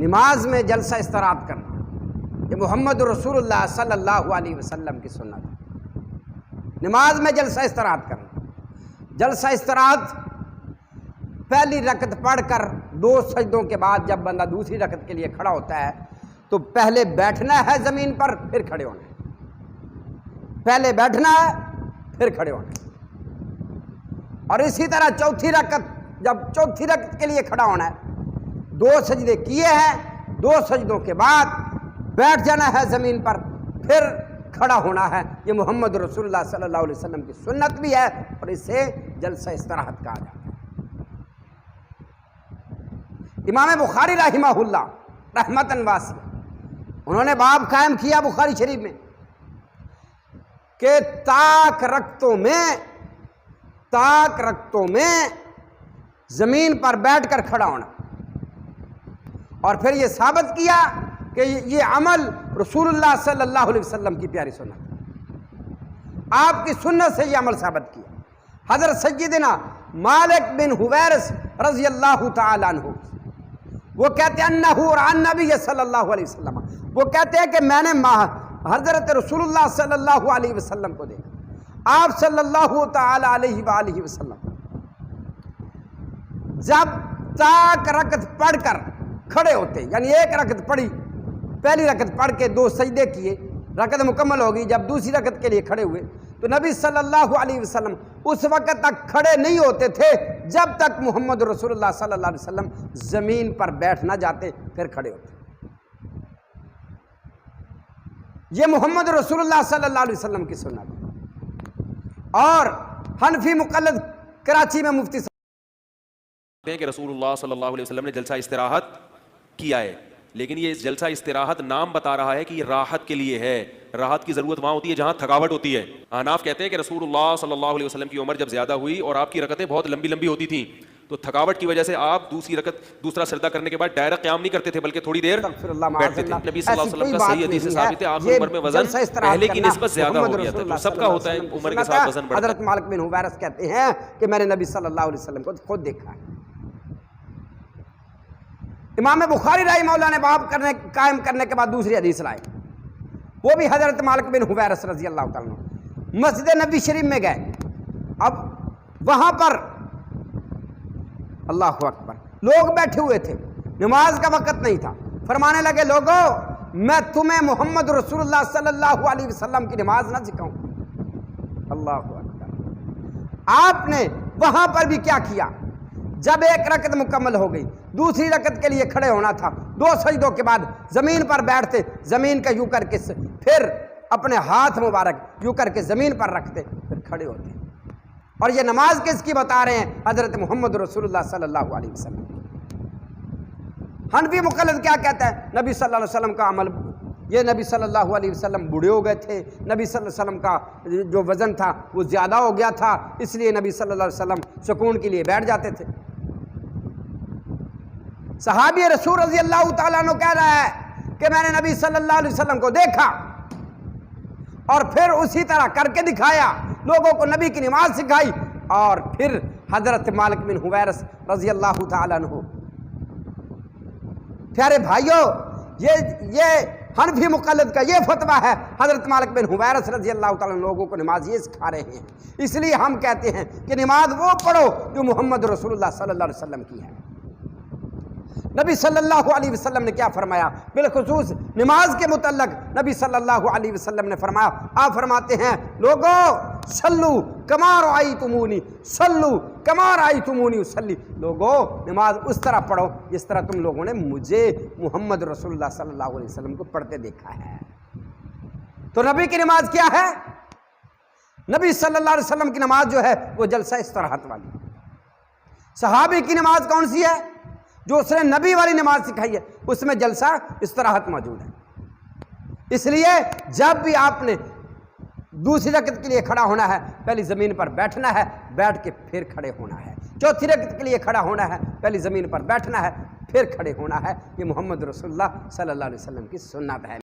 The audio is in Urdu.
نماز میں جلسہ استراحت کرنا یہ محمد رسول اللہ صلی اللہ علیہ وسلم کی سنت ہے۔ نماز میں جلسہ استراحت کرنا، جلسہ استراحت پہلی رکعت پڑھ کر 2 سجدوں کے بعد جب بندہ دوسری رکعت کے لیے کھڑا ہوتا ہے تو پہلے بیٹھنا ہے زمین پر، پھر کھڑے ہونا ہے۔ پہلے بیٹھنا ہے پھر کھڑے ہونا ہے۔ اور اسی طرح چوتھی رکعت، جب چوتھی رکعت کے لیے کھڑا ہونا ہے، 2 سجدے کیے ہیں، 2 سجدوں کے بعد بیٹھ جانا ہے زمین پر، پھر کھڑا ہونا ہے۔ یہ محمد رسول اللہ صلی اللہ علیہ وسلم کی سنت بھی ہے اور اسے جلسہ استراحت کہا جاتا ہے۔ امام بخاری رحمہ اللہ رحمتاً واسعہ انہوں نے باب قائم کیا بخاری شریف میں کہ تاک رکعتوں میں زمین پر بیٹھ کر کھڑا ہونا، اور پھر یہ ثابت کیا کہ یہ عمل رسول اللہ صلی اللہ علیہ وسلم کی پیاری سنت ہے۔ آپ کی سنت سے یہ عمل ثابت کیا۔ حضرت سیدنا مالک بن حویرث رضی اللہ تعالیٰ عنہ وہ کہتے ہیں انہو عن نبی صلی اللہ علیہ وسلم، وہ کہتے ہیں کہ میں نے حضرت رسول اللہ صلی اللہ علیہ وسلم کو دیکھا۔ آپ صلی اللہ تعالی علیہ وآلہ وسلم جب تاک رکعت پڑھ کر کھڑے ہوتے، یعنی ایک رکعت پڑھی، پہلی رکعت پڑھ کے 2 سجدے کیے، رکعت مکمل ہوگی، جب دوسری رکعت کے لیے کھڑے ہوئے تو نبی صلی اللہ علیہ وسلم اس وقت تک کھڑے نہیں ہوتے تھے جب تک محمد رسول اللہ صلی اللہ علیہ وسلم زمین پر بیٹھ نہ جاتے، پھر کھڑے ہوتے۔ یہ محمد رسول اللہ صلی اللہ علیہ وسلم کی سنت ہے۔ اور حنفی مقلد کراچی میں مفتی ہیں کہ رسول اللہ صلی اللہ علیہ وسلم نے جلسہ استراحت کیا ہے، لیکن یہ جلسہ استراحت نام بتا رہا ہے کہ یہ راحت کے لیے ہے۔ راحت کی ضرورت وہاں ہوتی ہے جہاں تھکاوٹ ہوتی ہے۔ احناف کہتے ہیں کہ رسول اللہ صلی اللہ علیہ وسلم کی عمر جب زیادہ ہوئی اور آپ کی رکعتیں بہت لمبی لمبی ہوتی تھیں تو تھکاوٹ کی وجہ سے آپ دوسرا سجدہ کرنے کے بعد ڈائریکٹ قیام نہیں کرتے تھے بلکہ تھوڑی دیر بیٹھتے تھے۔ نبی صلی اللہ علیہ وسلم کا صحیح حدیث سے ثابت ہے آخر عمر میں وزن پہلے کی نسبت زیادہ ہو گیا تھا، جو سب کا ہوتا ہے عمر کے ساتھ وزن بڑھتا ہے۔ حضرت مالک بن حویرث کہتے ہیں کہ میں نے نبی صلی اللہ علیہ وسلم کو خود دیکھا ہے۔ امام بخاری رحمہ اللہ نے باب قائم کرنے کے بعد دوسری حدیث لائے، وہ بھی حضرت مالک بن حویرث رضی اللہ تعالیٰ عنہ مسجد نبی شریف میں گئے۔ اب وہاں پر اللہ اکبر لوگ بیٹھے ہوئے تھے، نماز کا وقت نہیں تھا۔ فرمانے لگے لوگو میں تمہیں محمد رسول اللہ صلی اللہ علیہ وسلم کی نماز نہ سکھاؤں؟ اللہ اکبر۔ آپ نے وہاں پر بھی کیا کیا، جب ایک رکعت مکمل ہو گئی، دوسری رکعت کے لیے کھڑے ہونا تھا، 2 سجدوں کے بعد زمین پر بیٹھتے، زمین کا یوں کر کے پھر اپنے ہاتھ مبارک یوں کر کے زمین پر رکھتے، پھر کھڑے ہوتے۔ اور یہ نماز کس کی بتا رہے ہیں؟ حضرت محمد رسول اللہ صلی اللہ علیہ وسلم۔ حنفی مقلد کیا کہتا ہے؟ نبی صلی اللہ علیہ وسلم کا عمل، یہ نبی صلی اللہ علیہ وسلم بوڑھے ہو گئے تھے، نبی صلی اللہ علیہ وسلم کا جو وزن تھا وہ زیادہ ہو گیا تھا، اس لیے نبی صلی اللہ علیہ وسلم سکون کے لیے بیٹھ جاتے تھے۔ صحابی رسول رضی اللہ تعالیٰ عنہ کہہ رہا ہے کہ میں نے نبی صلی اللہ علیہ وسلم کو دیکھا اور پھر اسی طرح کر کے دکھایا، لوگوں کو نبی کی نماز سکھائی۔ اور پھر حضرت مالک بن حویرث رضی اللہ تعالیٰ عنہ، پیارے بھائیوں، یہ حنفی مقلد کا یہ فتویٰ ہے۔ حضرت مالک بن حویرث رضی اللہ تعالیٰ عنہ لوگوں کو نماز یہ سکھا رہے ہیں، اس لیے ہم کہتے ہیں کہ نماز وہ پڑھو جو محمد رسول اللہ صلی اللہ علیہ وسلم کی ہے۔ نبی صلی اللہ علیہ وسلم نے کیا فرمایا؟ بالخصوص نماز کے متعلق نبی صلی اللہ علیہ وسلم نے فرمایا، آپ فرماتے ہیں لوگو صلو کما رأیتمونی صلو کما رأیتمونی اصلی، لوگو نماز اس طرح پڑھو جس طرح تم لوگوں نے مجھے محمد رسول اللہ صلی اللہ علیہ وسلم کو پڑھتے دیکھا ہے۔ تو نبی کی نماز کیا ہے؟ نبی صلی اللہ علیہ وسلم کی نماز جو ہے وہ جلسہ استراحت والی۔ صحابی کی نماز کون سی ہے؟ جو اس نے نبی والی نماز سکھائی ہے، اس میں جلسہ استراحت موجود ہے۔ اس لیے جب بھی آپ نے دوسری رکعت کے لیے کھڑا ہونا ہے، پہلی زمین پر بیٹھنا ہے، بیٹھ کے پھر کھڑے ہونا ہے۔ چوتھی رکعت کے لیے کھڑا ہونا ہے، پہلی زمین پر بیٹھنا ہے، پھر کھڑے ہونا ہے۔ یہ محمد رسول اللہ صلی اللہ علیہ وسلم کی سنت ہے۔